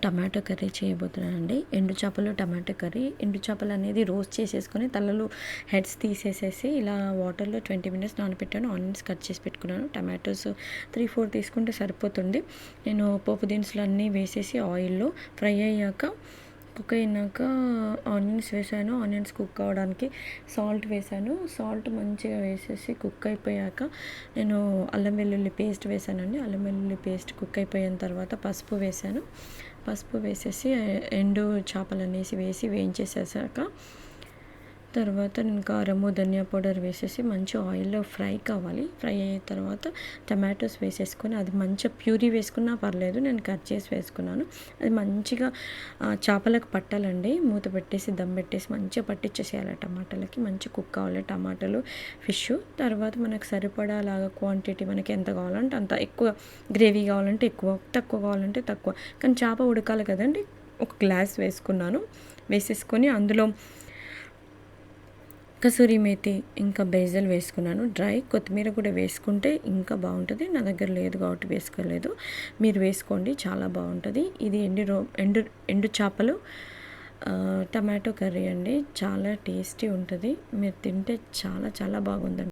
Tomato curry చేయబోతున్నానండి. ఎండు చేపలు tomato curry. ఎండు చేపలు అనేది రోస్ట్ చేసేసుకొని తలలు హెడ్స్ తీసేసేసి ఇలా వాటర్లో 20 మినిట్స్ నానబెట్టాను. ఆనియన్స్ కట్ చేసి పెట్టుకున్నాను. టమాటోస్ 3-4 తీసుకుంటే సరిపోతుంది. నేను పోపు దినుసులు అన్నీ వేసేసి ఆయిల్లో ఫ్రై అయ్యాక కుక్ అయినాక ఆనియన్స్ వేసాను. ఆనియన్స్ కుక్ అవ్వడానికి సాల్ట్ వేసాను. సాల్ట్ మంచిగా వేసేసి కుక్ అయిపోయాక నేను అల్లం వెల్లుల్లి పేస్ట్ వేసానండి. అల్లం వెల్లుల్లి పేస్ట్ కుక్ అయిపోయిన తర్వాత పసుపు వేసాను. పసుపు వేసేసి ఎండు చేపలు అనేసి వేసి వేయించేసేసాక తర్వాత నేను కారము ధనియా పౌడర్ వేసేసి మంచి ఆయిల్లో ఫ్రై కావాలి. ఫ్రై అయిన తర్వాత టమాటోస్ వేసేసుకొని అది మంచిగా ప్యూరీ వేసుకున్నా పర్లేదు. నేను కట్ చేసి వేసుకున్నాను. అది మంచిగా చేపలకు పట్టాలండి. మూత పెట్టేసి దమ్ పెట్టేసి మంచిగా పట్టించేసేయాలి. టమాటాలకి మంచి కుక్ కావాలి టమాటాలు ఫిష్. తర్వాత మనకు సరిపడా లాగా క్వాంటిటీ మనకి ఎంత కావాలంటే అంత, ఎక్కువ గ్రేవీ కావాలంటే ఎక్కువ, తక్కువ కావాలంటే తక్కువ. కానీ చేప ఉడకాలి కదండి. ఒక గ్లాస్ వేసుకున్నాను. వేసేసుకొని అందులో కసూరి మేతి ఇంకా బేజల్ వేసుకున్నాను. డ్రై కొత్తిమీర కూడా వేసుకుంటే ఇంకా బాగుంటుంది. నా దగ్గర లేదు కాబట్టి వేసుకోలేదు. మీరు వేసుకోండి, చాలా బాగుంటుంది. ఇది ఎండు చేపలు టమాటో కర్రీ అండి. చాలా టేస్టీ ఉంటుంది. మీరు తింటే చాలా చాలా బాగుందండి.